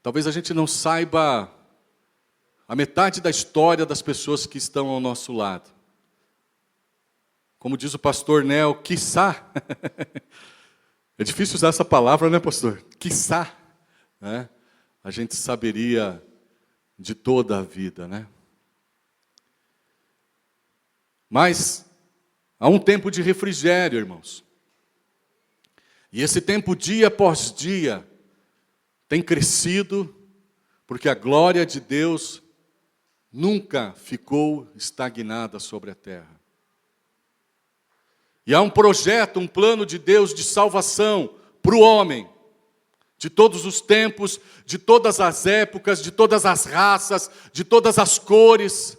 Talvez a gente não saiba a metade da história das pessoas que estão ao nosso lado. Como diz o pastor Nel, quiçá. É difícil usar essa palavra, né, pastor? Quiçá, né? A gente saberia de toda a vida, né? Mas há um tempo de refrigério, irmãos. E esse tempo, dia após dia, tem crescido, porque a glória de Deus nunca ficou estagnada sobre a terra. E há um projeto, um plano de Deus de salvação para o homem, de todos os tempos, de todas as épocas, de todas as raças, de todas as cores,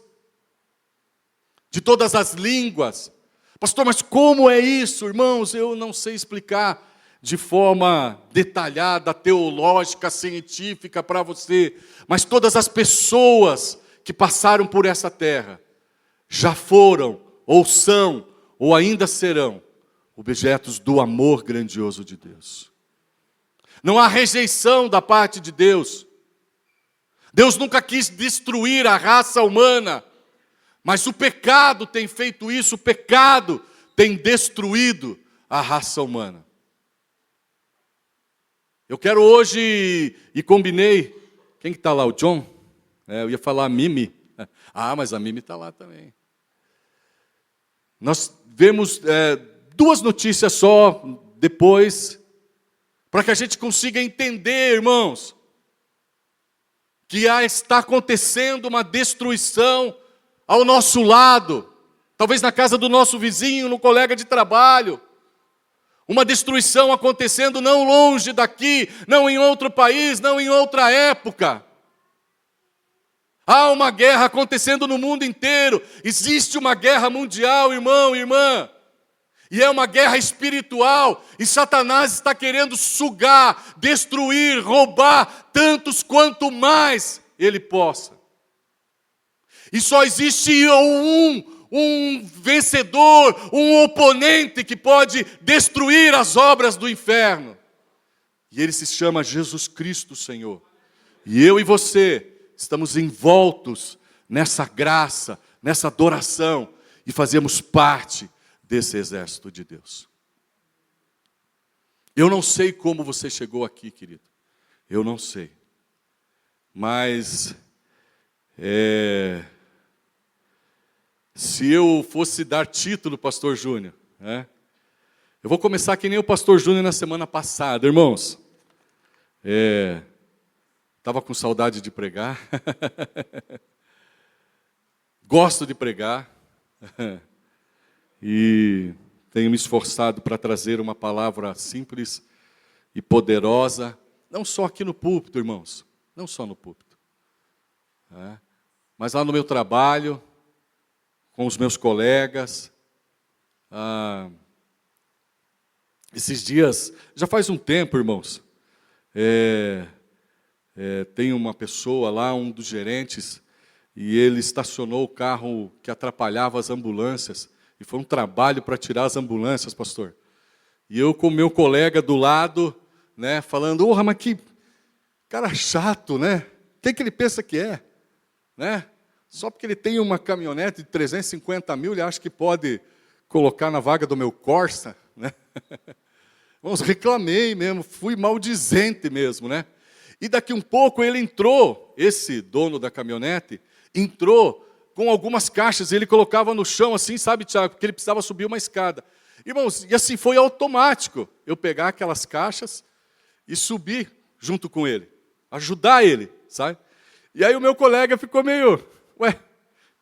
de todas as línguas. Pastor, mas como é isso, irmãos? Eu não sei explicar de forma detalhada, teológica, científica para você, mas todas as pessoas que passaram por essa terra já foram, ou são, ou ainda serão objetos do amor grandioso de Deus. Não há rejeição da parte de Deus. Deus nunca quis destruir a raça humana, mas o pecado tem feito isso, o pecado tem destruído a raça humana. Eu quero hoje, e combinei, quem que está lá, o John? Eu ia falar a Mimi. Ah, mas a Mimi está lá também. Nós vemos duas notícias só depois, para que a gente consiga entender, irmãos, que está acontecendo uma destruição ao nosso lado, talvez na casa do nosso vizinho, no colega de trabalho, uma destruição acontecendo não longe daqui, não em outro país, não em outra época. Há uma guerra acontecendo no mundo inteiro, existe uma guerra mundial, irmão, irmã, e é uma guerra espiritual, e Satanás está querendo sugar, destruir, roubar tantos quanto mais ele possa. E só existe um vencedor, um oponente que pode destruir as obras do inferno. E ele se chama Jesus Cristo, Senhor. E eu e você estamos envoltos nessa graça, nessa adoração, e fazemos parte desse exército de Deus. Eu não sei como você chegou aqui, querido. Eu não sei. Mas se eu fosse dar título, pastor Júnior, eu vou começar que nem o pastor Júnior na semana passada, irmãos. Estava com saudade de pregar. Gosto de pregar. E tenho me esforçado para trazer uma palavra simples e poderosa, não só aqui no púlpito, irmãos, não só no púlpito, mas lá no meu trabalho, com os meus colegas. Esses dias, já faz um tempo, irmãos, tem uma pessoa lá, um dos gerentes, e ele estacionou o carro que atrapalhava as ambulâncias, e foi um trabalho para tirar as ambulâncias, pastor. E eu com o meu colega do lado, falando, mas que cara chato, né? Quem que ele pensa que é? Só porque ele tem uma caminhonete de 350 mil, ele acha que pode colocar na vaga do meu Corsa, Vamos, reclamei mesmo, fui maldizente mesmo, E daqui um pouco ele entrou, esse dono da caminhonete, entrou com algumas caixas, e ele colocava no chão assim, sabe, Tiago, porque ele precisava subir uma escada. Irmãos, e assim foi automático, eu pegar aquelas caixas e subir junto com ele, ajudar ele, sabe? E aí o meu colega ficou meio,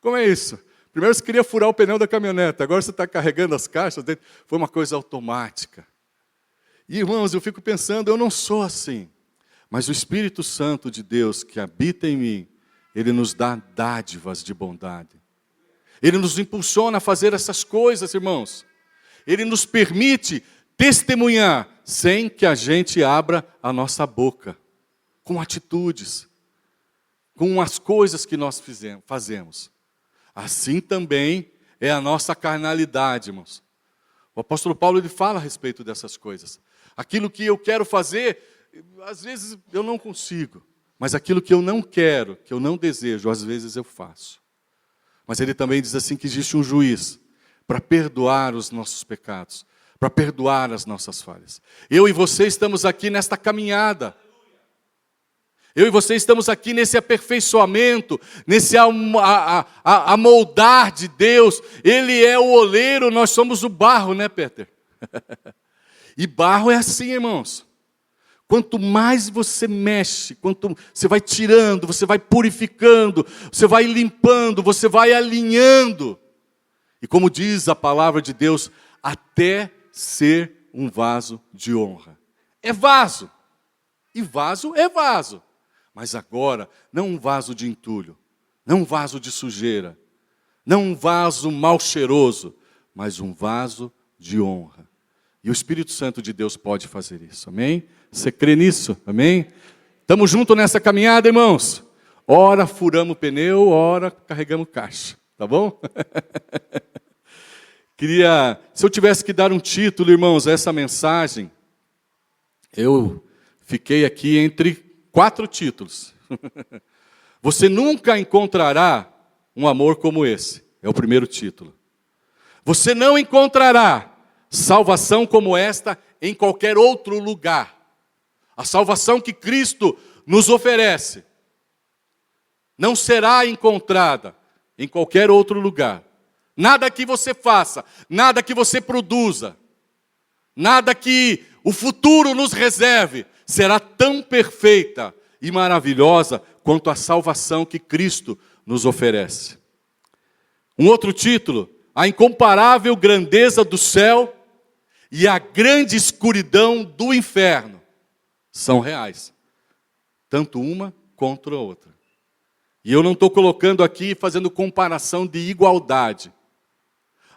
como é isso? Primeiro você queria furar o pneu da caminhonete, agora você está carregando as caixas dentro. Foi uma coisa automática. E irmãos, eu fico pensando, eu não sou assim, mas o Espírito Santo de Deus que habita em mim, ele nos dá dádivas de bondade. Ele nos impulsiona a fazer essas coisas, irmãos. Ele nos permite testemunhar sem que a gente abra a nossa boca, com atitudes, com as coisas que nós fazemos. Assim também é a nossa carnalidade, irmãos. O apóstolo Paulo ele fala a respeito dessas coisas. Aquilo que eu quero fazer, às vezes eu não consigo. Mas aquilo que eu não quero, que eu não desejo, às vezes eu faço. Mas ele também diz assim que existe um juiz para perdoar os nossos pecados, para perdoar as nossas falhas. Eu e você estamos aqui nesta caminhada. Eu e você estamos aqui nesse aperfeiçoamento, nesse amoldar de Deus. Ele é o oleiro, nós somos o barro, né, Peter? E barro é assim, irmãos. Quanto mais você mexe, quanto você vai tirando, você vai purificando, você vai limpando, você vai alinhando. E como diz a palavra de Deus, até ser um vaso de honra. É vaso. E vaso é vaso. Mas agora, não um vaso de entulho, não um vaso de sujeira, não um vaso mal cheiroso, mas um vaso de honra. E o Espírito Santo de Deus pode fazer isso, amém? Você crê nisso, amém? Estamos juntos nessa caminhada, irmãos? Ora furamos pneu, ora carregamos caixa, tá bom? Se eu tivesse que dar um título, irmãos, a essa mensagem, eu fiquei aqui entre 4 títulos. Você nunca encontrará um amor como esse. É o primeiro título. Você não encontrará salvação como esta em qualquer outro lugar. A salvação que Cristo nos oferece não será encontrada em qualquer outro lugar. Nada que você faça, nada que você produza, nada que o futuro nos reserve será tão perfeita e maravilhosa quanto a salvação que Cristo nos oferece. Um outro título, a incomparável grandeza do céu e a grande escuridão do inferno são reais. Tanto uma contra a outra. E eu não estou colocando aqui, fazendo comparação de igualdade.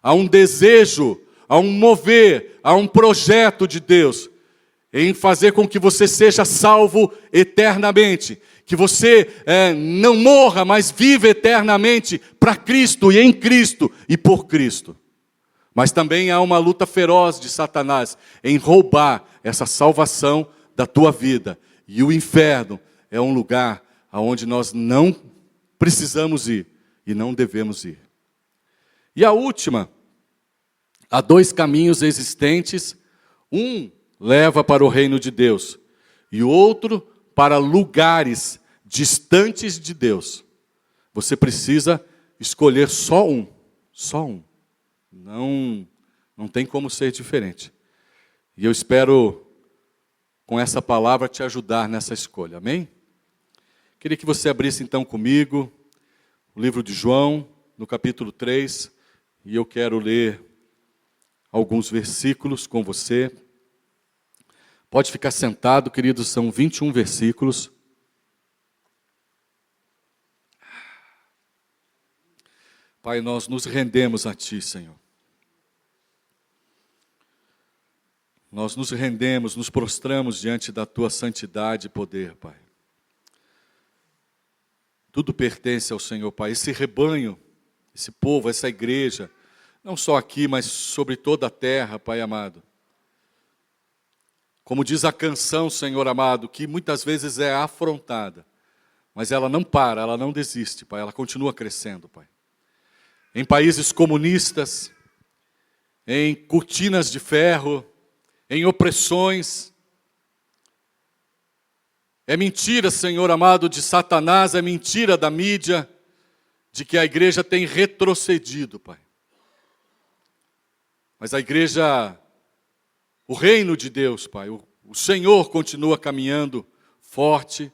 Há um desejo, há um mover, há um projeto de Deus em fazer com que você seja salvo eternamente. Que você não morra, mas viva eternamente para Cristo e em Cristo e por Cristo. Mas também há uma luta feroz de Satanás em roubar essa salvação da tua vida. E o inferno é um lugar aonde nós não precisamos ir e não devemos ir. E a última, há 2 caminhos existentes, um leva para o reino de Deus e o outro para lugares distantes de Deus. Você precisa escolher só um. Não tem como ser diferente. E eu espero, com essa palavra, te ajudar nessa escolha, amém? Queria que você abrisse então comigo o livro de João, no capítulo 3, e eu quero ler alguns versículos com você. Pode ficar sentado, queridos, são 21 versículos. Pai, nós nos rendemos a Ti, Senhor. Nós nos rendemos, nos prostramos diante da Tua santidade e poder, Pai. Tudo pertence ao Senhor, Pai. Esse rebanho, esse povo, essa igreja, não só aqui, mas sobre toda a terra, Pai amado. Como diz a canção, Senhor amado, que muitas vezes é afrontada, mas ela não para, ela não desiste, Pai, ela continua crescendo, Pai. Em países comunistas, em cortinas de ferro, em opressões. É mentira, Senhor amado, de Satanás, é mentira da mídia, de que a igreja tem retrocedido, Pai. Mas a igreja, o reino de Deus, Pai, o Senhor continua caminhando forte,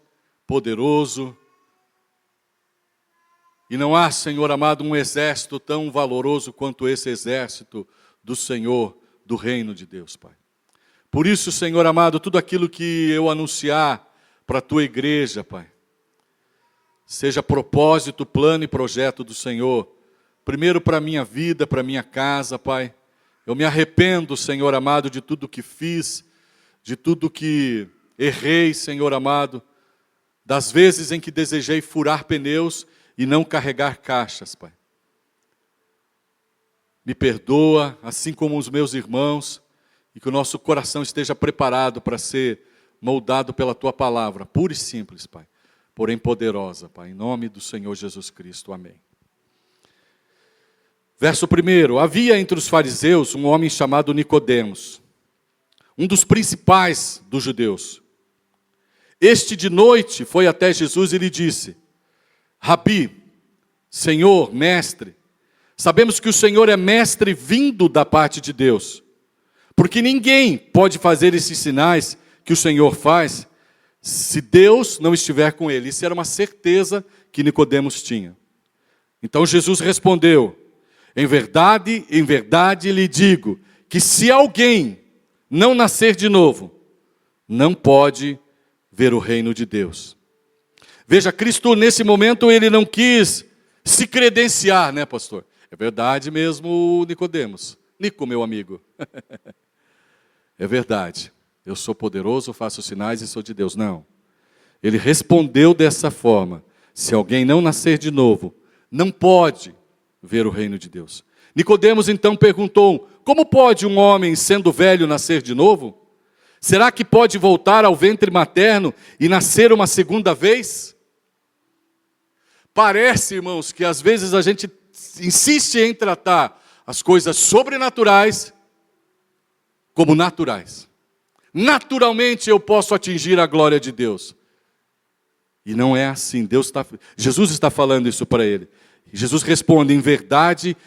poderoso. E não há, Senhor amado, um exército tão valoroso quanto esse exército do Senhor, do reino de Deus, Pai. Por isso, Senhor amado, tudo aquilo que eu anunciar para a Tua igreja, Pai, seja propósito, plano e projeto do Senhor. Primeiro para a minha vida, para a minha casa, Pai. Eu me arrependo, Senhor amado, de tudo que fiz, de tudo que errei, Senhor amado, das vezes em que desejei furar pneus e não carregar caixas, Pai. Me perdoa, assim como os meus irmãos, e que o nosso coração esteja preparado para ser moldado pela Tua palavra, pura e simples, Pai. porém poderosa, Pai, em nome do Senhor Jesus Cristo. Amém. Verso 1. Havia entre os fariseus um homem chamado Nicodemos, um dos principais dos judeus. Este de noite foi até Jesus e lhe disse: Rabi, Senhor, mestre, sabemos que o Senhor é mestre vindo da parte de Deus, porque ninguém pode fazer esses sinais que o Senhor faz se Deus não estiver com ele. Isso era uma certeza que Nicodemos tinha. Então Jesus respondeu: em verdade lhe digo que se alguém não nascer de novo, não pode ver o reino de Deus. Veja, Cristo nesse momento ele não quis se credenciar, né, pastor? É verdade mesmo, Nicodemos. Nico, meu amigo. É verdade. Eu sou poderoso, faço sinais e sou de Deus. Não. Ele respondeu dessa forma: se alguém não nascer de novo, não pode ver o reino de Deus. Nicodemos então perguntou: como pode um homem, sendo velho, nascer de novo? Será que pode voltar ao ventre materno e nascer uma segunda vez? Parece, irmãos, que às vezes a gente insiste em tratar as coisas sobrenaturais como naturais. Naturalmente eu posso atingir a glória de Deus. E não é assim. Jesus está falando isso para ele. Jesus responde: em verdade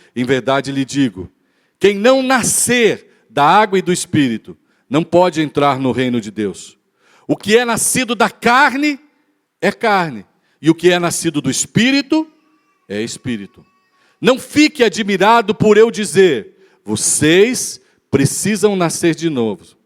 lhe digo, quem não nascer da água e do Espírito, não pode entrar no reino de Deus. O que é nascido da carne, é carne. E o que é nascido do Espírito, é Espírito. Não fique admirado por eu dizer: vocês precisam nascer de novo.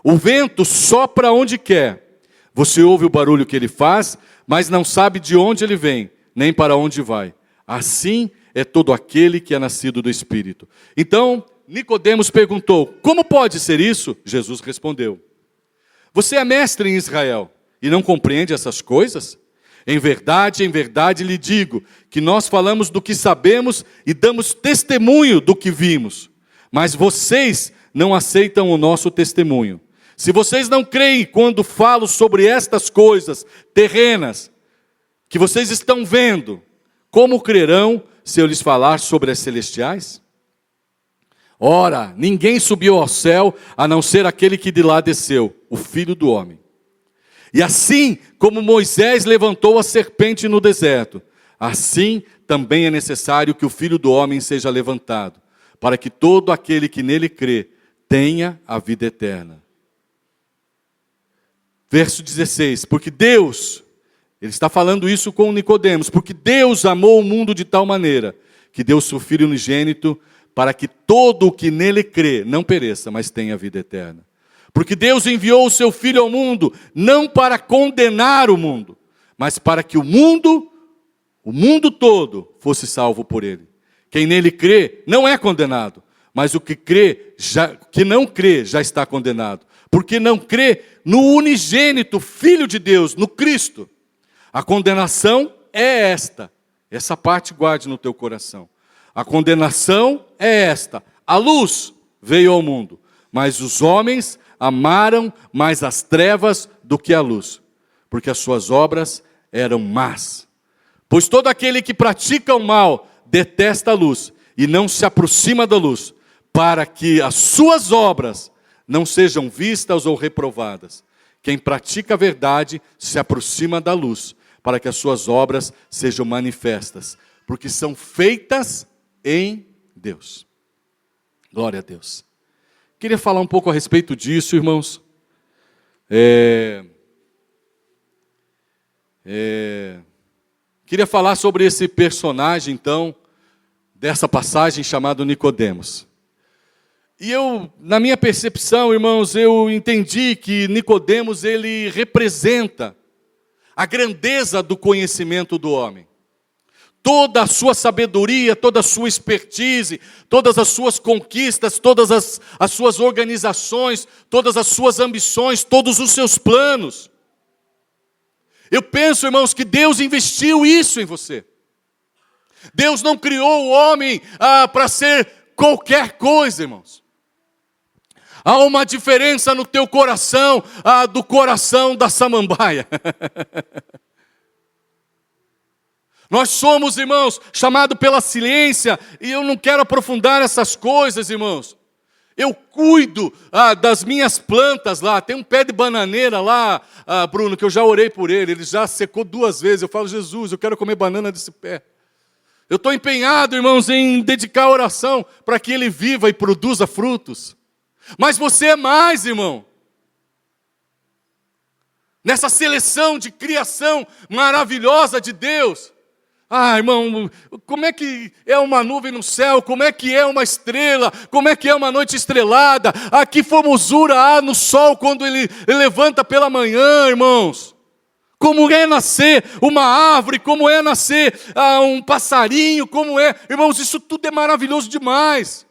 O vento sopra onde quer. Você ouve o barulho que ele faz, mas não sabe de onde ele vem, nem para onde vai. Assim é todo aquele que é nascido do Espírito. Então, Nicodemos perguntou: como pode ser isso? Jesus respondeu: você é mestre em Israel e não compreende essas coisas? Em verdade lhe digo que nós falamos do que sabemos e damos testemunho do que vimos, mas vocês não aceitam o nosso testemunho. Se vocês não creem quando falo sobre estas coisas terrenas que vocês estão vendo, como crerão se eu lhes falar sobre as celestiais? Ora, ninguém subiu ao céu a não ser aquele que de lá desceu, o Filho do Homem. E assim como Moisés levantou a serpente no deserto, assim também é necessário que o Filho do Homem seja levantado, para que todo aquele que nele crê tenha a vida eterna. Verso 16, porque Deus, ele está falando isso com Nicodemos, porque Deus amou o mundo de tal maneira, que deu seu Filho unigênito, para que todo o que nele crê não pereça, mas tenha vida eterna. Porque Deus enviou o seu Filho ao mundo, não para condenar o mundo, mas para que o mundo todo, fosse salvo por ele. Quem nele crê não é condenado, mas o que não crê já está condenado, porque não crê no unigênito Filho de Deus, no Cristo. A condenação é essa parte guarde no teu coração. A condenação é esta: a luz veio ao mundo, mas os homens amaram mais as trevas do que a luz, porque as suas obras eram más. Pois todo aquele que pratica o mal detesta a luz e não se aproxima da luz, para que as suas obras não sejam vistas ou reprovadas. Quem pratica a verdade se aproxima da luz, para que as suas obras sejam manifestas, porque são feitas em Deus. Glória a Deus. Queria falar um pouco a respeito disso, irmãos. Queria falar sobre esse personagem, então, dessa passagem chamado Nicodemos. E na minha percepção, irmãos, eu entendi que Nicodemos, ele representa a grandeza do conhecimento do homem. Toda a sua sabedoria, toda a sua expertise, todas as suas conquistas, todas as suas organizações, todas as suas ambições, todos os seus planos. Eu penso, irmãos, que Deus investiu isso em você. Deus não criou o homem para ser qualquer coisa, irmãos. Há uma diferença no teu coração do coração da samambaia. Nós somos, irmãos, chamados pela ciência, e eu não quero aprofundar essas coisas, irmãos. Eu cuido das minhas plantas lá. Tem um pé de bananeira lá, Bruno, que eu já orei por ele. Ele já secou 2 vezes. Eu falo, Jesus, eu quero comer banana desse pé. Eu estou empenhado, irmãos, em dedicar a oração para que ele viva e produza frutos. Mas você é mais, irmão. Nessa seleção de criação maravilhosa de Deus. Irmão, como é que é uma nuvem no céu? Como é que é uma estrela? Como é que é uma noite estrelada? Que formosura há no sol quando ele levanta pela manhã, irmãos. Como é nascer uma árvore, como é nascer um passarinho, como é... Irmãos, isso tudo é maravilhoso demais.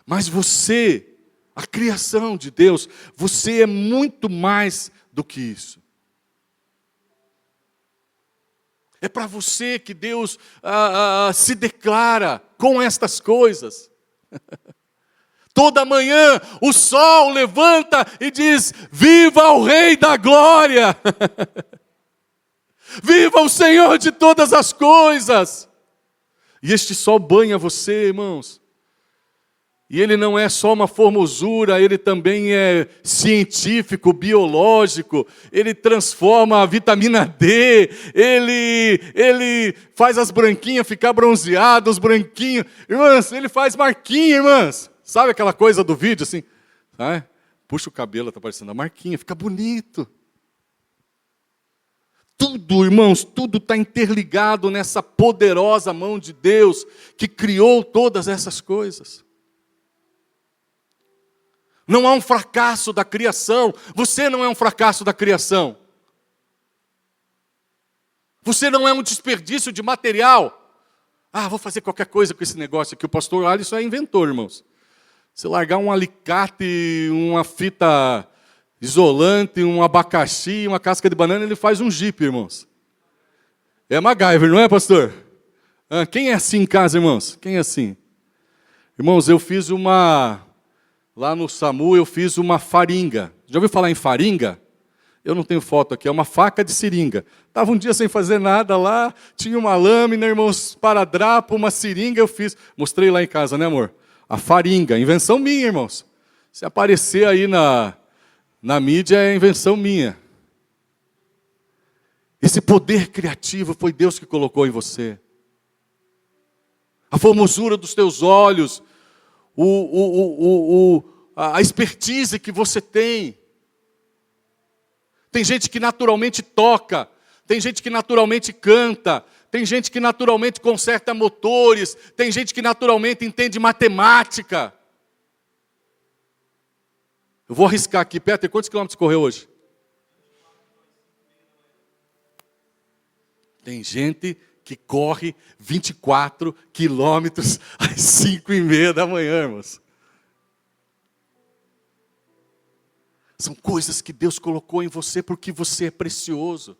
Mas você, a criação de Deus, você é muito mais do que isso. É para você que Deus se declara com estas coisas. Toda manhã o sol levanta e diz, viva o Rei da Glória. Viva o Senhor de todas as coisas. E este sol banha você, irmãos. E ele não é só uma formosura, ele também é científico, biológico, ele transforma a vitamina D, ele faz as branquinhas ficar bronzeadas, os branquinhos. Irmãs, ele faz marquinha, irmãs. Sabe aquela coisa do vídeo assim? Puxa o cabelo, está parecendo a marquinha, fica bonito. Tudo, irmãos, tudo está interligado nessa poderosa mão de Deus que criou todas essas coisas. Não há um fracasso da criação. Você não é um fracasso da criação. Você não é um desperdício de material. Vou fazer qualquer coisa com esse negócio aqui. O pastor Alisson é inventor, irmãos. Você largar um alicate, uma fita isolante, um abacaxi, uma casca de banana, ele faz um jipe, irmãos. É MacGyver, não é, pastor? Quem é assim em casa, irmãos? Quem é assim? Irmãos, eu fiz lá no SAMU eu fiz uma faringa. Já ouviu falar em faringa? Eu não tenho foto aqui, é uma faca de seringa. Estava um dia sem fazer nada lá, tinha uma lâmina, irmãos, esparadrapo, uma seringa, eu fiz. Mostrei lá em casa, né, amor? A faringa, invenção minha, irmãos. Se aparecer aí na mídia, é invenção minha. Esse poder criativo foi Deus que colocou em você. A formosura dos teus olhos, a expertise que você tem. Tem gente que naturalmente toca, tem gente que naturalmente canta, tem gente que naturalmente conserta motores, tem gente que naturalmente entende matemática. Eu vou arriscar aqui, Peter, quantos quilômetros correu hoje? Tem gente que corre 24 quilômetros às 5:30 da manhã, irmãos. São coisas que Deus colocou em você porque você é precioso.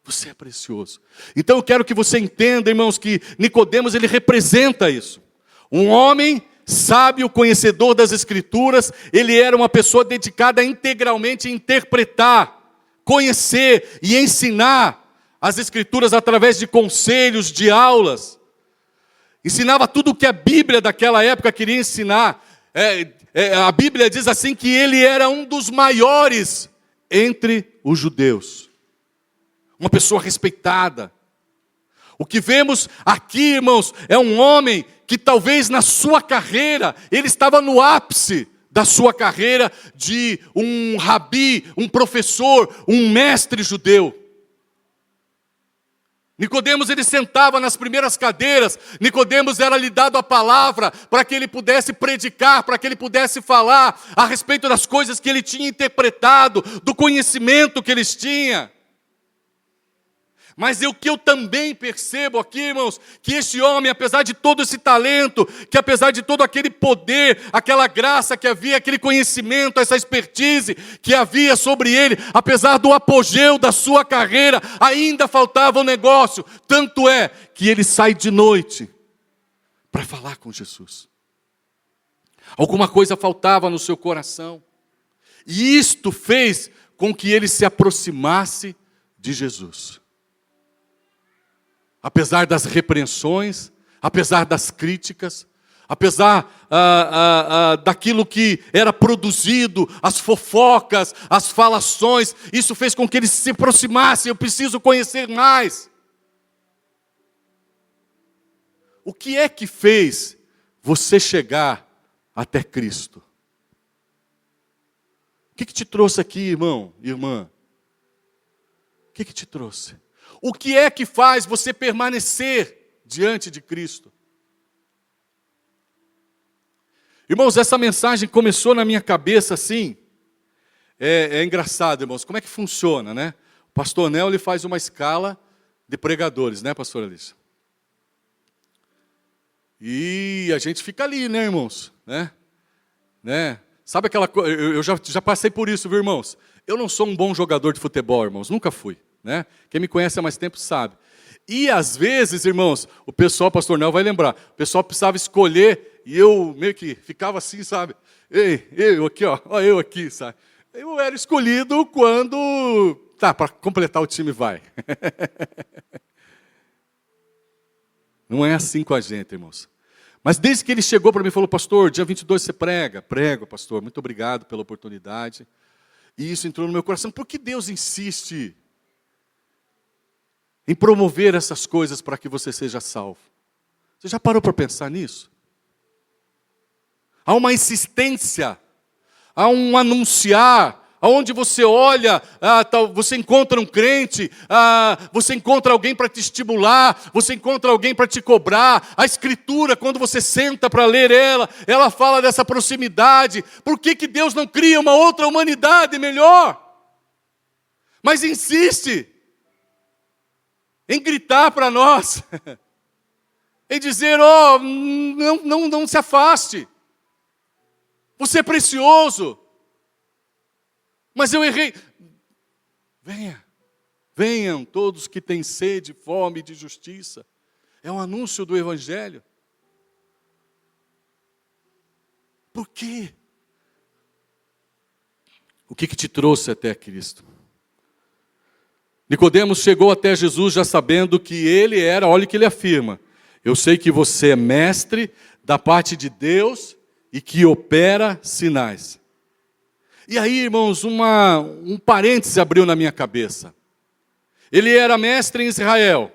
Você é precioso. Então eu quero que você entenda, irmãos, que Nicodemos, ele representa isso. Um homem sábio, conhecedor das Escrituras, ele era uma pessoa dedicada integralmente a interpretar, conhecer e ensinar as Escrituras através de conselhos, de aulas. Ensinava tudo o que a Bíblia daquela época queria ensinar. A Bíblia diz assim que ele era um dos maiores entre os judeus. Uma pessoa respeitada. O que vemos aqui, irmãos, é um homem que talvez na sua carreira, ele estava no ápice da sua carreira de um rabi, um professor, um mestre judeu. Nicodemos, ele sentava nas primeiras cadeiras. Nicodemos era lhe dado a palavra para que ele pudesse predicar, para que ele pudesse falar a respeito das coisas que ele tinha interpretado, do conhecimento que eles tinham. Mas o que eu também percebo aqui, irmãos, que este homem, apesar de todo esse talento, que apesar de todo aquele poder, aquela graça que havia, aquele conhecimento, essa expertise que havia sobre ele, apesar do apogeu da sua carreira, ainda faltava um negócio. Tanto é que ele sai de noite para falar com Jesus. Alguma coisa faltava no seu coração. E isto fez com que ele se aproximasse de Jesus. apesar das repreensões, apesar das críticas, apesar daquilo que era produzido, as fofocas, as falações, isso fez com que eles se aproximassem. Eu preciso conhecer mais. O que é que fez você chegar até Cristo? O que te trouxe aqui, irmão, irmã? O que te trouxe? O que é que faz você permanecer diante de Cristo? Irmãos, essa mensagem começou na minha cabeça assim. É engraçado, irmãos, como é que funciona, né? O pastor Nel, ele faz uma escala de pregadores, né, pastor Alice? E a gente fica ali, né, irmãos? Né? Sabe aquela coisa, eu já passei por isso, viu, irmãos? Eu não sou um bom jogador de futebol, irmãos, nunca fui, né? Quem me conhece há mais tempo sabe. E às vezes, irmãos, o pessoal, pastor Nel vai lembrar, o pessoal precisava escolher, e eu meio que ficava assim, sabe? Ei, eu aqui, ó eu aqui, sabe? Eu era escolhido quando, para completar o time vai. Não é assim com a gente, irmãos. Mas desde que ele chegou para mim e falou, pastor, dia 22 você prega? Prego, pastor, muito obrigado pela oportunidade. E isso entrou no meu coração. Por que Deus insiste em promover essas coisas para que você seja salvo? Você já parou para pensar nisso? Há uma insistência, há um anunciar, aonde você olha, você encontra um crente, você encontra alguém para te estimular, você encontra alguém para te cobrar. A Escritura, quando você senta para ler ela fala dessa proximidade. Por que Deus não cria uma outra humanidade melhor? Mas insiste em gritar para nós, em dizer, não se afaste, você é precioso. Mas eu errei. Venham todos que têm sede, fome de justiça. É um anúncio do Evangelho. Por quê? O que te trouxe até Cristo? Nicodemos chegou até Jesus já sabendo que ele era, olha o que ele afirma, eu sei que você é mestre da parte de Deus e que opera sinais. E aí, irmãos, um parêntese abriu na minha cabeça. Ele era mestre em Israel.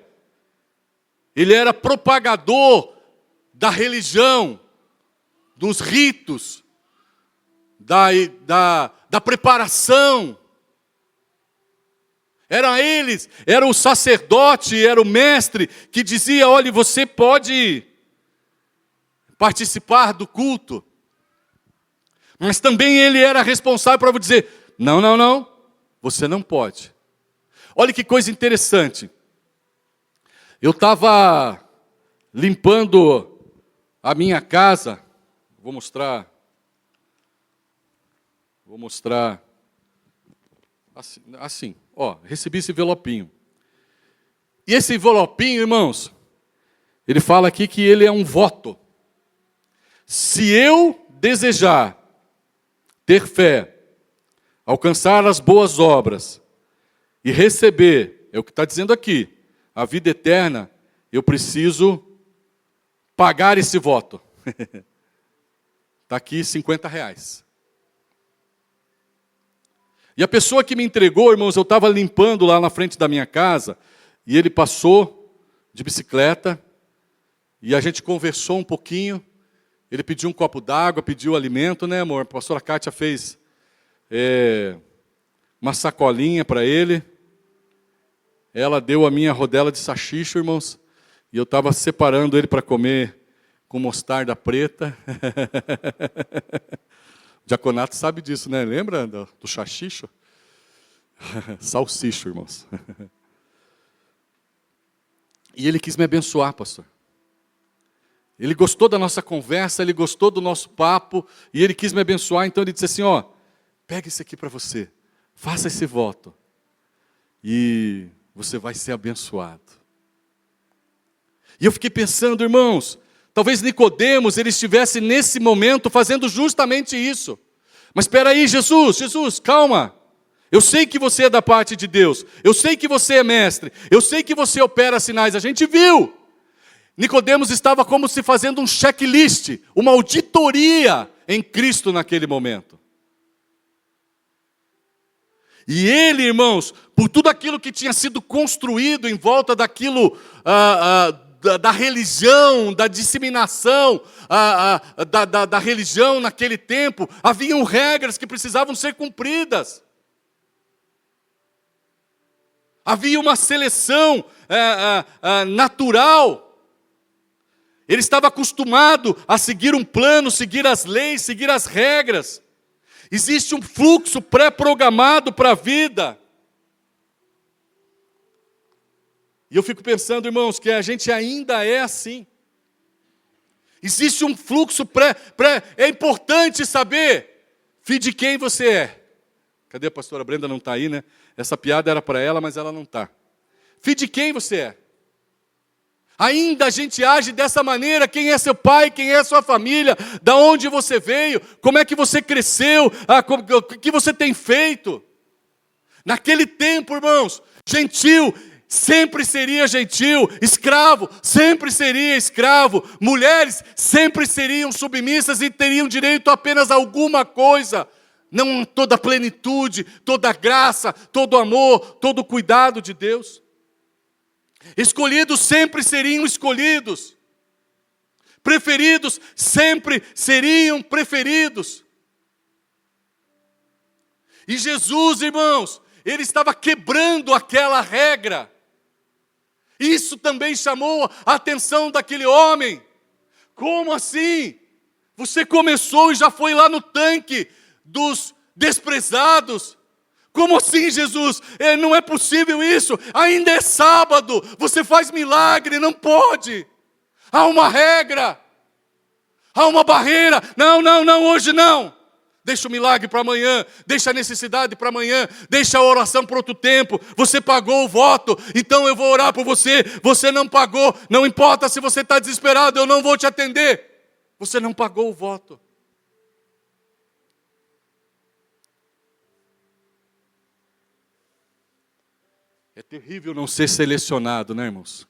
Ele era propagador da religião, dos ritos, da preparação. Era o sacerdote, era o mestre que dizia, olha, você pode participar do culto. Mas também ele era responsável para dizer, não, você não pode. Olha que coisa interessante. Eu estava limpando a minha casa, vou mostrar assim, recebi esse envelopinho. E esse envelopinho, irmãos, ele fala aqui que ele é um voto. Se eu desejar ter fé, alcançar as boas obras e receber, é o que está dizendo aqui, a vida eterna, eu preciso pagar esse voto. Está aqui R$50. E a pessoa que me entregou, irmãos, eu estava limpando lá na frente da minha casa, e ele passou de bicicleta, e a gente conversou um pouquinho. Ele pediu um copo d'água, pediu alimento, né, amor? A pastora Kátia fez uma sacolinha para ele. Ela deu a minha rodela de sachicho, irmãos. E eu estava separando ele para comer com mostarda preta. O diaconato sabe disso, né? Lembra do sachicho? Salsicho, irmãos. E ele quis me abençoar, pastor. Ele gostou da nossa conversa, ele gostou do nosso papo, e ele quis me abençoar, então ele disse assim, pega isso aqui para você, faça esse voto, e você vai ser abençoado. E eu fiquei pensando, irmãos, talvez Nicodemos, ele estivesse nesse momento fazendo justamente isso. Mas espera aí, Jesus, calma, Eu sei que você é da parte de Deus. Eu sei que você é mestre. Eu sei que você opera sinais. A gente viu. Nicodemos estava como se fazendo um checklist, uma auditoria em Cristo naquele momento. E ele, irmãos, por tudo aquilo que tinha sido construído em volta daquilo, da religião, da disseminação da religião naquele tempo, haviam regras que precisavam ser cumpridas. Havia uma seleção natural. Ele estava acostumado a seguir um plano, seguir as leis, seguir as regras. Existe um fluxo pré-programado para a vida. E eu fico pensando, irmãos, que a gente ainda é assim. Existe um fluxo é importante saber, filho de quem você é. Cadê a pastora Brenda? Não está aí, né? Essa piada era para ela, mas ela não está. Filho de quem você é? Ainda a gente age dessa maneira. Quem é seu pai? Quem é sua família? Da onde você veio? Como é que você cresceu? O que você tem feito? Naquele tempo, irmãos, gentil sempre seria gentil, escravo sempre seria escravo, mulheres sempre seriam submissas e teriam direito a apenas alguma coisa. Não toda a plenitude, toda a graça, todo o amor, todo o cuidado de Deus. Escolhidos sempre seriam escolhidos. Preferidos sempre seriam preferidos. E Jesus, irmãos, ele estava quebrando aquela regra. Isso também chamou a atenção daquele homem. Como assim? Você começou e já foi lá no tanque dos desprezados. Como assim, Jesus? Não é possível isso. Ainda é sábado. Você faz milagre, não pode. Há uma regra. Há uma barreira. Não, hoje não. Deixa o milagre para amanhã. Deixa a necessidade para amanhã. Deixa a oração para outro tempo. Você pagou o voto, então eu vou orar por você. Você não pagou. Não importa se você está desesperado, eu não vou te atender. Você não pagou o voto. É terrível não ser selecionado, né, irmãos?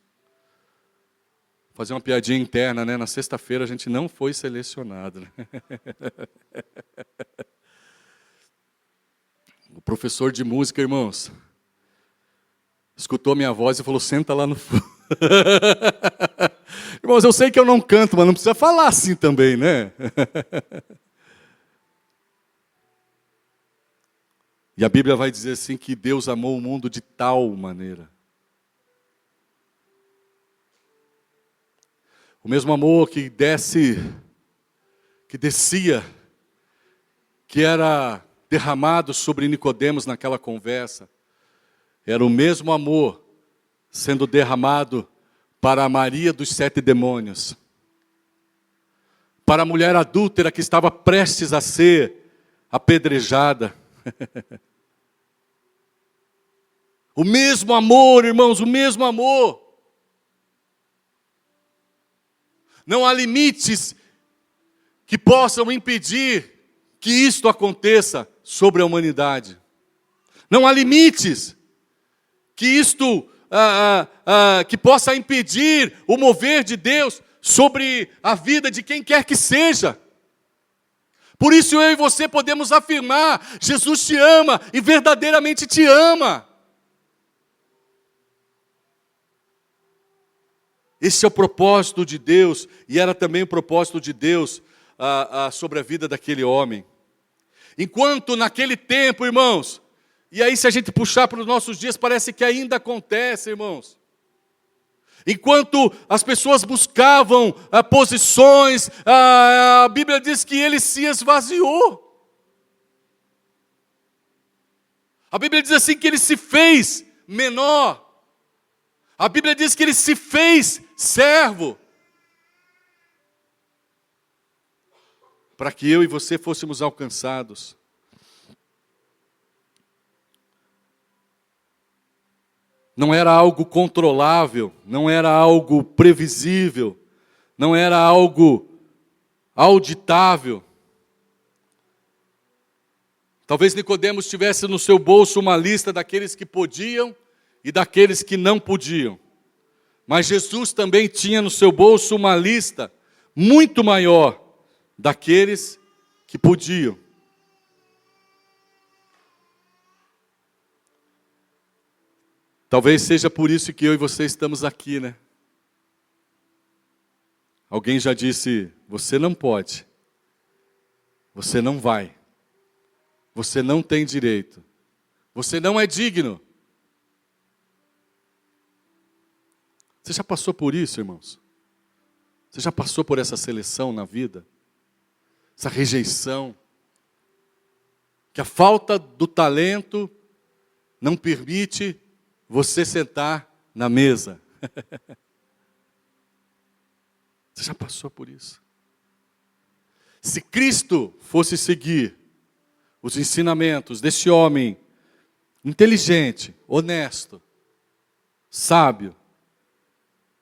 Vou fazer uma piadinha interna, né? Na sexta-feira a gente não foi selecionado. Né? O professor de música, irmãos, escutou minha voz e falou, senta lá no fundo. Irmãos, eu sei que eu não canto, mas não precisa falar assim também, né? E a Bíblia vai dizer assim que Deus amou o mundo de tal maneira. O mesmo amor que descia, que era derramado sobre Nicodemos naquela conversa, era o mesmo amor sendo derramado para a Maria dos 7 demônios, para a mulher adúltera que estava prestes a ser apedrejada. O mesmo amor, irmãos, o mesmo amor. Não há limites que possam impedir que isto aconteça sobre a humanidade. Não há limites que isto que possa impedir o mover de Deus sobre a vida de quem quer que seja. Por isso eu e você podemos afirmar, Jesus te ama e verdadeiramente te ama. Esse é o propósito de Deus, e era também o propósito de Deus sobre a vida daquele homem. Enquanto naquele tempo, irmãos, e aí se a gente puxar para os nossos dias, parece que ainda acontece, irmãos. Enquanto as pessoas buscavam posições, a Bíblia diz que ele se esvaziou. A Bíblia diz assim que ele se fez menor. A Bíblia diz que ele se fez servo. Para que eu e você fôssemos alcançados. Não era algo controlável, não era algo previsível, não era algo auditável. Talvez Nicodemos tivesse no seu bolso uma lista daqueles que podiam e daqueles que não podiam. Mas Jesus também tinha no seu bolso uma lista muito maior daqueles que podiam. Talvez seja por isso que eu e você estamos aqui, né? Alguém já disse, você não pode, você não vai, você não tem direito, você não é digno. Você já passou por isso, irmãos? Você já passou por essa seleção na vida? Essa rejeição? Que a falta do talento não permite você sentar na mesa. Você já passou por isso? Se Cristo fosse seguir os ensinamentos desse homem inteligente, honesto, sábio,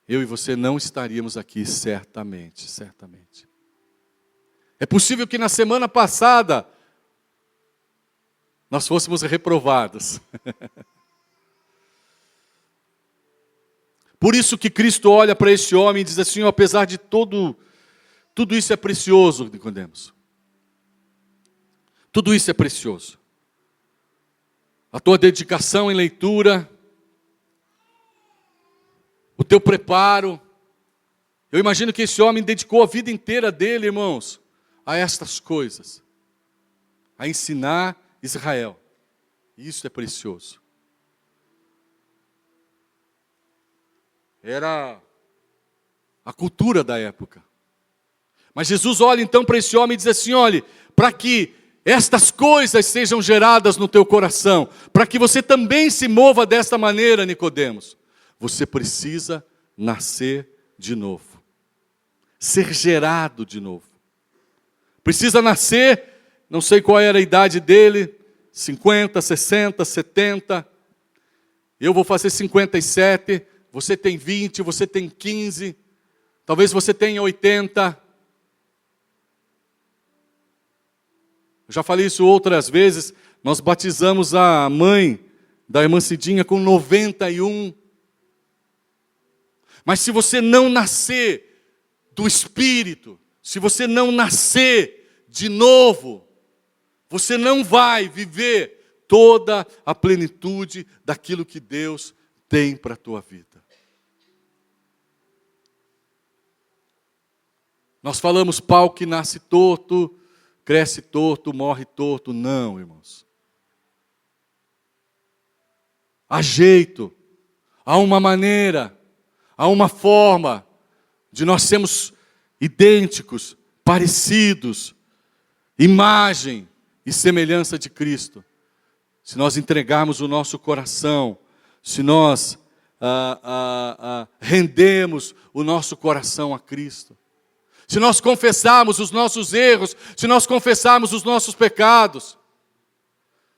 eu e você não estaríamos aqui certamente, certamente. É possível que na semana passada nós fôssemos reprovados. Por isso que Cristo olha para esse homem e diz assim, apesar de tudo isso é precioso, Nicodemos. Tudo isso é precioso. A tua dedicação em leitura, o teu preparo. Eu imagino que esse homem dedicou a vida inteira dele, irmãos, a estas coisas. A ensinar Israel. Isso é precioso. Era a cultura da época. Mas Jesus olha então para esse homem e diz assim, olhe, para que estas coisas sejam geradas no teu coração, para que você também se mova desta maneira, Nicodemos, você precisa nascer de novo. Ser gerado de novo. Precisa nascer, não sei qual era a idade dele, 50, 60, 70, eu vou fazer 57, você tem 20, você tem 15, talvez você tenha 80. Eu já falei isso outras vezes, nós batizamos a mãe da irmã Cidinha com 91. Mas se você não nascer do Espírito, se você não nascer de novo, você não vai viver toda a plenitude daquilo que Deus tem para a tua vida. Nós falamos pau que nasce torto, cresce torto, morre torto. Não, irmãos. Há jeito, há uma maneira, há uma forma de nós sermos idênticos, parecidos, imagem e semelhança de Cristo. Se nós entregarmos o nosso coração, se nós rendemos o nosso coração a Cristo. Se nós confessarmos os nossos erros, se nós confessarmos os nossos pecados,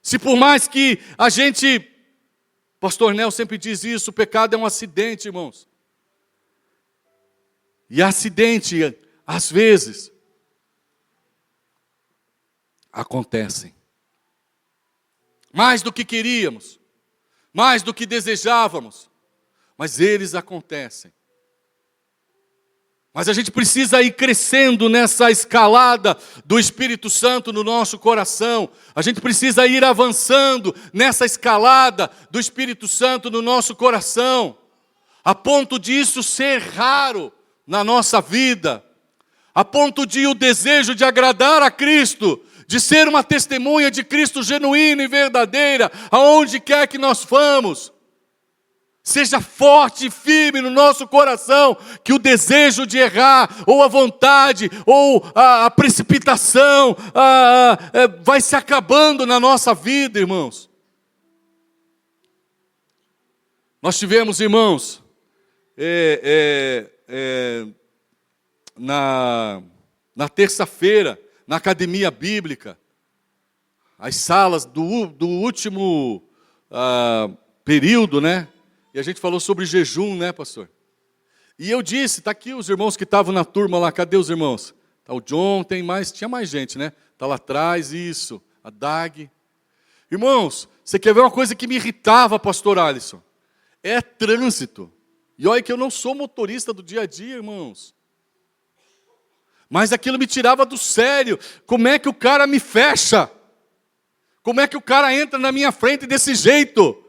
se por mais que a gente, Pastor Nel sempre diz isso, o pecado é um acidente, irmãos. E acidente, às vezes, acontecem. Mais do que queríamos, mais do que desejávamos, mas eles acontecem. Mas a gente precisa ir crescendo nessa escalada do Espírito Santo no nosso coração. A gente precisa ir avançando nessa escalada do Espírito Santo no nosso coração. A ponto de isso ser raro na nossa vida. A ponto de o desejo de agradar a Cristo, de ser uma testemunha de Cristo genuína e verdadeira, aonde quer que nós vamos. Seja forte e firme no nosso coração, que o desejo de errar, ou a vontade, ou a precipitação, vai se acabando na nossa vida, irmãos. Nós tivemos, irmãos, na terça-feira, na academia bíblica, as salas do último período, né? E a gente falou sobre jejum, né, pastor? E eu disse, está aqui os irmãos que estavam na turma lá, cadê os irmãos? Tá o John, tinha mais gente, né? Está lá atrás, isso, a Dag. Irmãos, você quer ver uma coisa que me irritava, pastor Alisson? É trânsito. E olha que eu não sou motorista do dia a dia, irmãos. Mas aquilo me tirava do sério. Como é que o cara me fecha? Como é que o cara entra na minha frente desse jeito?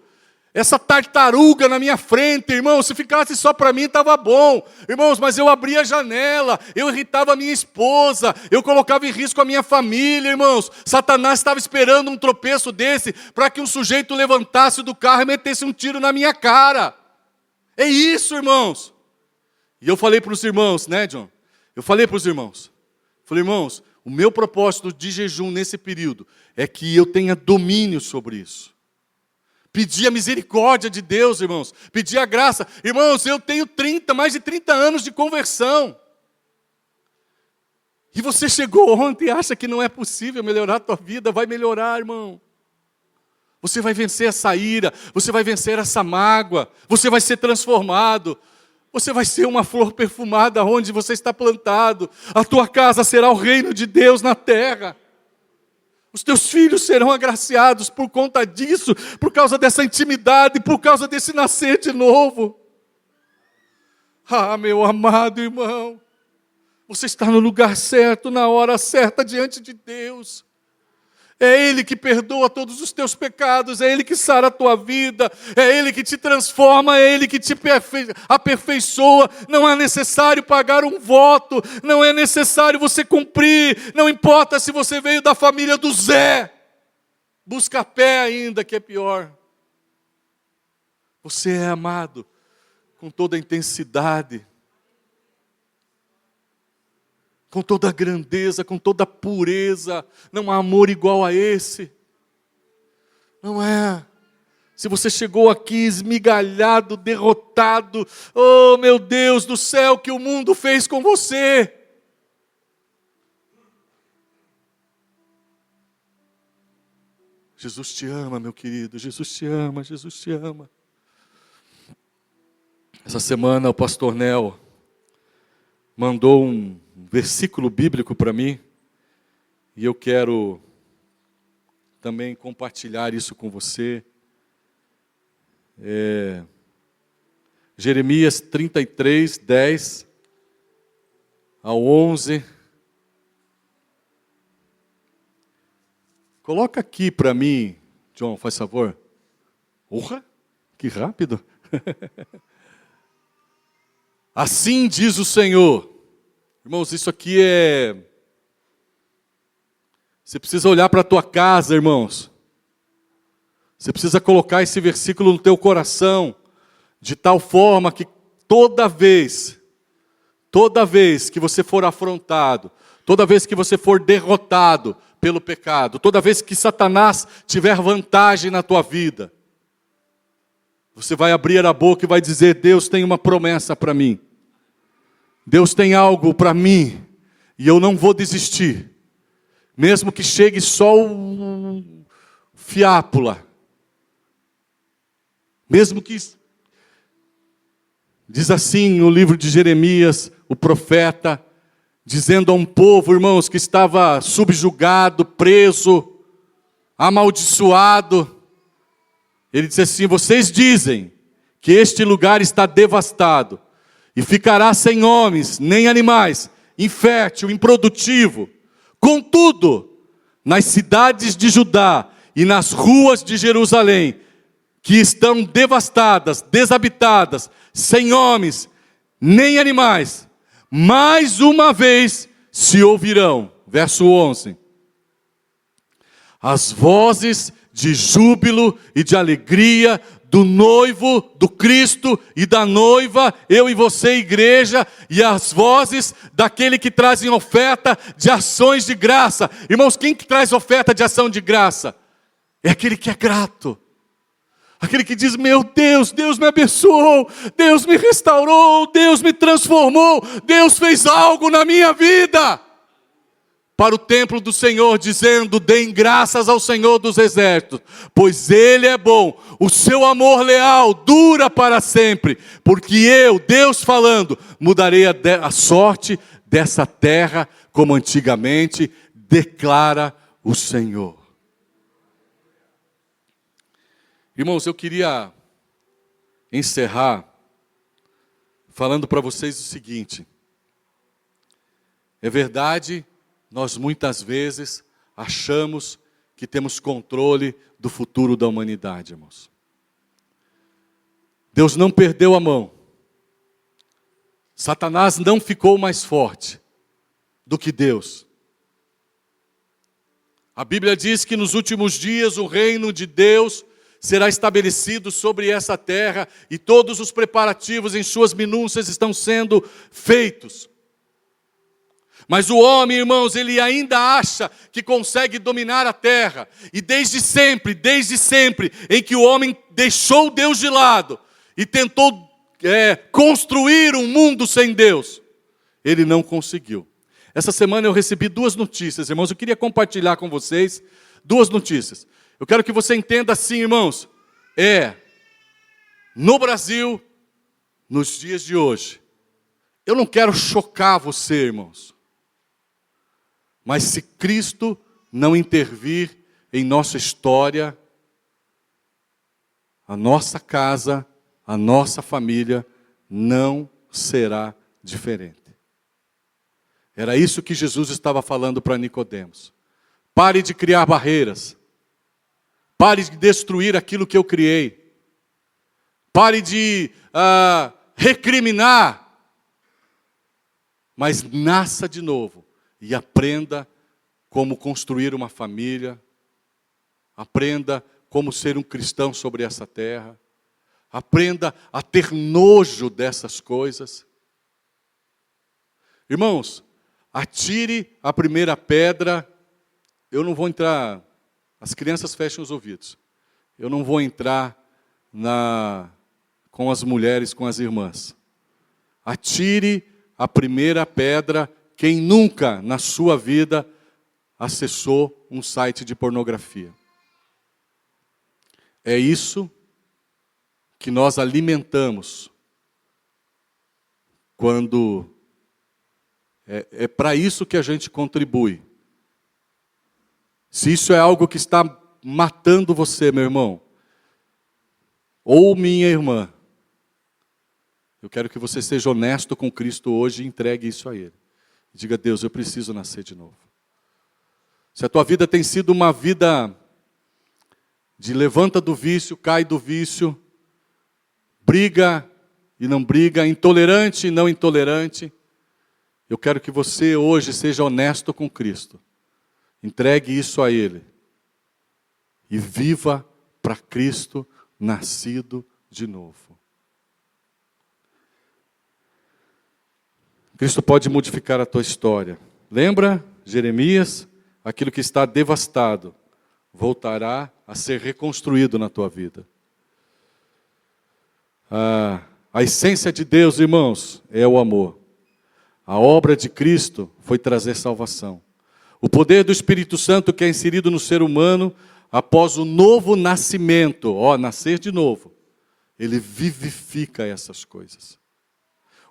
Essa tartaruga na minha frente, irmão, se ficasse só para mim estava bom. Irmãos, mas eu abria a janela, eu irritava a minha esposa, eu colocava em risco a minha família, irmãos. Satanás estava esperando um tropeço desse para que um sujeito levantasse do carro e metesse um tiro na minha cara. É isso, irmãos. E eu falei para os irmãos, né, John? Eu falei para os irmãos. Falei, irmãos, o meu propósito de jejum nesse período é que eu tenha domínio sobre isso. Pedir a misericórdia de Deus, irmãos. Pedir a graça. Irmãos, eu tenho mais de 30 anos de conversão. E você chegou ontem e acha que não é possível melhorar a tua vida. Vai melhorar, irmão. Você vai vencer essa ira. Você vai vencer essa mágoa. Você vai ser transformado. Você vai ser uma flor perfumada onde você está plantado. A tua casa será o reino de Deus na terra. Os teus filhos serão agraciados por conta disso, por causa dessa intimidade, por causa desse nascer de novo. Ah, meu amado irmão, você está no lugar certo, na hora certa, diante de Deus. É Ele que perdoa todos os teus pecados, é Ele que sara a tua vida, é Ele que te transforma, é Ele que te aperfeiçoa. Não é necessário pagar um voto, não é necessário você cumprir, não importa se você veio da família do Zé, busca pé ainda, que é pior. Você é amado com toda a intensidade, com toda a grandeza, com toda a pureza. Não há amor igual a esse. Não é. Se você chegou aqui esmigalhado, derrotado, oh meu Deus do céu, o que o mundo fez com você? Jesus te ama, meu querido, Jesus te ama, Jesus te ama. Essa semana o pastor Nel mandou um versículo bíblico para mim, e eu quero também compartilhar isso com você. Jeremias 33, 10 ao 11. Coloca aqui para mim, John, faz favor. Porra, que rápido. Assim diz o Senhor. Irmãos, isso aqui é... Você precisa olhar para a tua casa, irmãos. Você precisa colocar esse versículo no teu coração, de tal forma que toda vez que você for afrontado, toda vez que você for derrotado pelo pecado, toda vez que Satanás tiver vantagem na tua vida, você vai abrir a boca e vai dizer, Deus tem uma promessa para mim. Deus tem algo para mim, e eu não vou desistir, mesmo que chegue só o fiápula, mesmo que, diz assim no livro de Jeremias, o profeta, dizendo a um povo, irmãos, que estava subjugado, preso, amaldiçoado, ele disse assim, vocês dizem que este lugar está devastado, e ficará sem homens, nem animais, infértil, improdutivo. Contudo, nas cidades de Judá e nas ruas de Jerusalém, que estão devastadas, desabitadas, sem homens, nem animais, mais uma vez se ouvirão, verso 11, as vozes de júbilo e de alegria do noivo, do Cristo e da noiva, eu e você, igreja, e as vozes daquele que trazem oferta de ações de graça. Irmãos, quem que traz oferta de ação de graça? É aquele que é grato. Aquele que diz, meu Deus, Deus me abençoou, Deus me restaurou, Deus me transformou, Deus fez algo na minha vida. Para o templo do Senhor, dizendo, deem graças ao Senhor dos exércitos, pois Ele é bom, o seu amor leal dura para sempre, porque eu, Deus falando, mudarei a sorte dessa terra, como antigamente, declara o Senhor. Irmãos, eu queria encerrar falando para vocês o seguinte. É verdade, nós muitas vezes achamos que temos controle do futuro da humanidade, irmãos. Deus não perdeu a mão. Satanás não ficou mais forte do que Deus. A Bíblia diz que nos últimos dias o reino de Deus será estabelecido sobre essa terra e todos os preparativos em suas minúcias estão sendo feitos. Mas o homem, irmãos, ele ainda acha que consegue dominar a terra. E desde sempre, em que o homem deixou Deus de lado e tentou construir um mundo sem Deus, ele não conseguiu. Essa semana eu recebi 2 notícias, irmãos. Eu queria compartilhar com vocês 2 notícias. Eu quero que você entenda assim, irmãos. No Brasil, nos dias de hoje, eu não quero chocar você, irmãos. Mas se Cristo não intervir em nossa história, a nossa casa, a nossa família não será diferente. Era isso que Jesus estava falando para Nicodemos. Pare de criar barreiras. Pare de destruir aquilo que eu criei. Pare de recriminar. Mas nasça de novo. E aprenda como construir uma família. Aprenda como ser um cristão sobre essa terra. Aprenda a ter nojo dessas coisas. Irmãos, atire a primeira pedra. Eu não vou entrar, as crianças fecham os ouvidos. Eu não vou entrar com as mulheres, com as irmãs. Atire a primeira pedra. Quem nunca na sua vida acessou um site de pornografia? É isso que nós alimentamos quando é para isso que a gente contribui. Se isso é algo que está matando você, meu irmão, ou minha irmã, eu quero que você seja honesto com Cristo hoje e entregue isso a Ele. Diga: Deus, eu preciso nascer de novo. Se a tua vida tem sido uma vida de levanta do vício, cai do vício, briga e não briga, intolerante e não intolerante, eu quero que você hoje seja honesto com Cristo. Entregue isso a Ele. E viva para Cristo nascido de novo. Cristo pode modificar a tua história. Lembra, Jeremias? Aquilo que está devastado voltará a ser reconstruído na tua vida. A essência de Deus, irmãos, é o amor. A obra de Cristo foi trazer salvação. O poder do Espírito Santo que é inserido no ser humano após o novo nascimento, nascer de novo, ele vivifica essas coisas.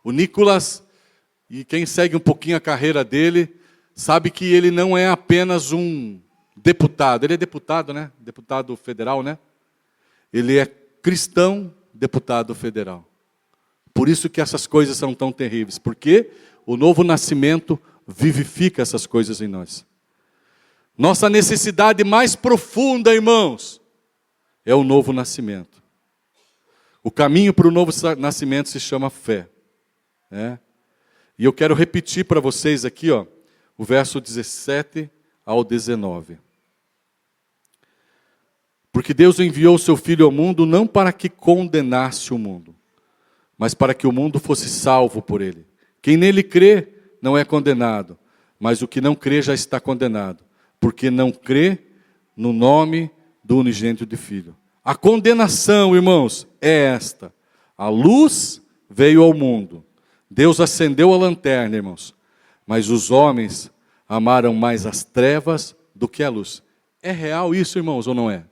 O Nicolas, e quem segue um pouquinho a carreira dele, sabe que ele não é apenas um deputado. Ele é deputado, né? Deputado federal, né? Ele é cristão, deputado federal. Por isso que essas coisas são tão terríveis. Porque o novo nascimento vivifica essas coisas em nós. Nossa necessidade mais profunda, irmãos, é o novo nascimento. O caminho para o novo nascimento se chama fé. E eu quero repetir para vocês aqui, o verso 17 ao 19. Porque Deus enviou o seu Filho ao mundo não para que condenasse o mundo, mas para que o mundo fosse salvo por ele. Quem nele crê não é condenado, mas o que não crê já está condenado, porque não crê no nome do unigênito de Filho. A condenação, irmãos, é esta: a luz veio ao mundo. Deus acendeu a lanterna, irmãos, mas os homens amaram mais as trevas do que a luz. É real isso, irmãos, ou não é?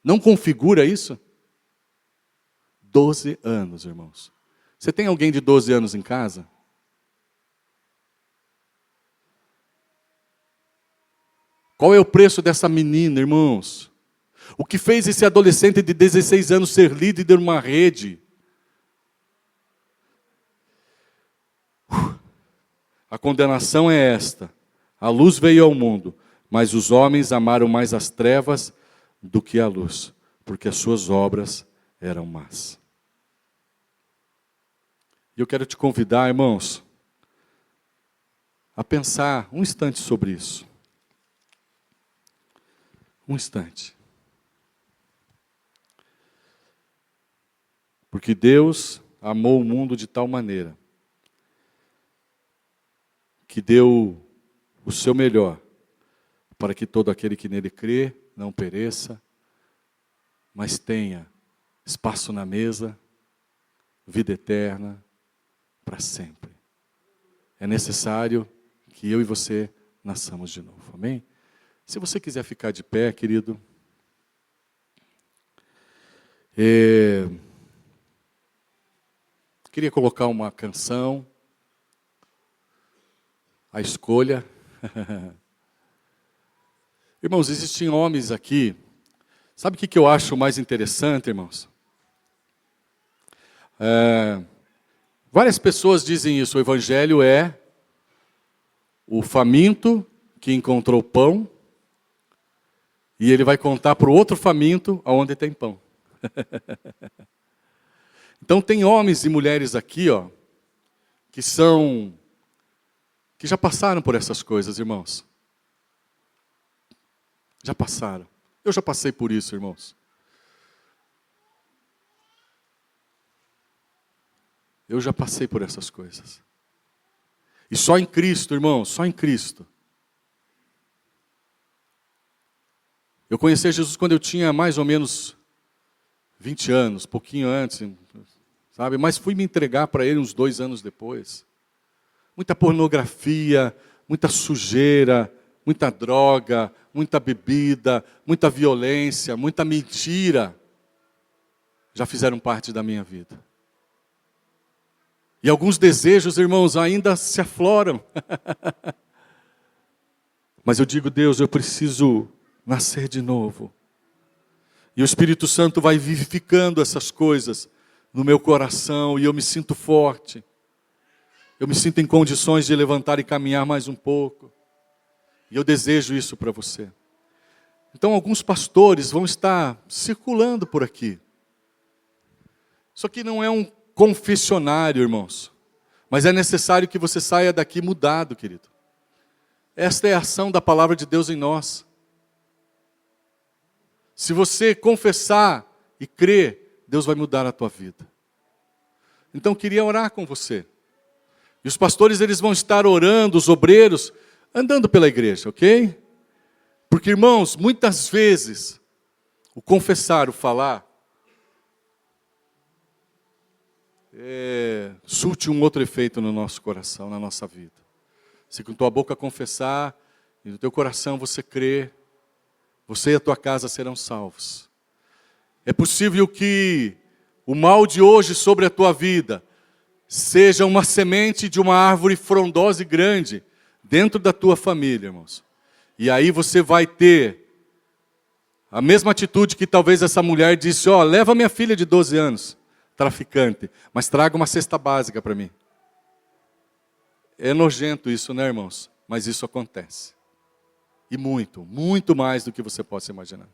Não configura isso? 12 anos, irmãos. Você tem alguém de 12 anos em casa? Qual é o preço dessa menina, irmãos? O que fez esse adolescente de 16 anos ser líder de uma rede? A condenação é esta: a luz veio ao mundo, mas os homens amaram mais as trevas do que a luz, porque as suas obras eram más. E eu quero te convidar, irmãos, a pensar um instante sobre isso. Um instante. Porque Deus amou o mundo de tal maneira que deu o seu melhor para que todo aquele que nele crê não pereça, mas tenha espaço na mesa, vida eterna para sempre. É necessário que eu e você nasçamos de novo. Amém? Se você quiser ficar de pé, querido. Queria colocar uma canção. A escolha. Irmãos, existem homens aqui. Sabe o que eu acho mais interessante, irmãos? Várias pessoas dizem isso. O evangelho é o faminto que encontrou pão e ele vai contar para o outro faminto aonde tem pão. Então tem homens e mulheres aqui, ó, que já passaram por essas coisas, irmãos. Já passaram. Eu já passei por isso, irmãos. Eu já passei por essas coisas. E só em Cristo, irmãos, só em Cristo. Eu conheci Jesus quando eu tinha mais ou menos 20 anos, pouquinho antes, sabe? Mas fui me entregar para Ele uns 2 anos depois. Muita pornografia, muita sujeira, muita droga, muita bebida, muita violência, muita mentira já fizeram parte da minha vida. E alguns desejos, irmãos, ainda se afloram. Mas eu digo, Deus, eu preciso nascer de novo. E o Espírito Santo vai vivificando essas coisas no meu coração e eu me sinto forte. Eu me sinto em condições de levantar e caminhar mais um pouco. E eu desejo isso para você. Então, alguns pastores vão estar circulando por aqui. Isso aqui não é um confessionário, irmãos. Mas é necessário que você saia daqui mudado, querido. Esta é a ação da palavra de Deus em nós. Se você confessar e crer, Deus vai mudar a tua vida. Então, eu queria orar com você. E os pastores, eles vão estar orando, os obreiros, andando pela igreja, ok? Porque, irmãos, muitas vezes, o confessar, o falar, surte um outro efeito no nosso coração, na nossa vida. Se com tua boca confessar, e no teu coração você crer, você e a tua casa serão salvos. É possível que o mal de hoje sobre a tua vida seja uma semente de uma árvore frondosa e grande dentro da tua família, irmãos. E aí você vai ter a mesma atitude que talvez essa mulher disse, leva minha filha de 12 anos, traficante, mas traga uma cesta básica para mim. É nojento isso, né, irmãos? Mas isso acontece. E muito, muito mais do que você possa imaginar.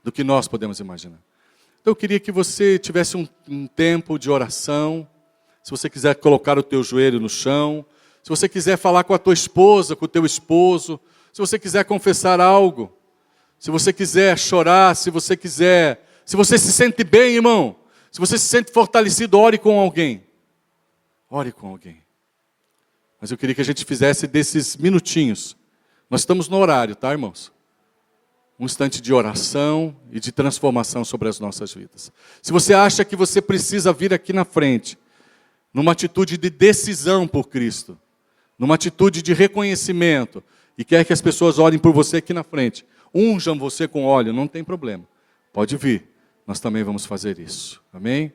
Do que nós podemos imaginar. Então eu queria que você tivesse um tempo de oração. Se você quiser colocar o teu joelho no chão, se você quiser falar com a tua esposa, com o teu esposo, se você quiser confessar algo, se você quiser chorar, se você se sente bem, irmão, se você se sente fortalecido, ore com alguém. Ore com alguém. Mas eu queria que a gente fizesse desses minutinhos. Nós estamos no horário, tá, irmãos? Um instante de oração e de transformação sobre as nossas vidas. Se você acha que você precisa vir aqui na frente, numa atitude de decisão por Cristo, numa atitude de reconhecimento, e quer que as pessoas orem por você aqui na frente, unjam você com óleo, não tem problema. Pode vir, nós também vamos fazer isso. Amém?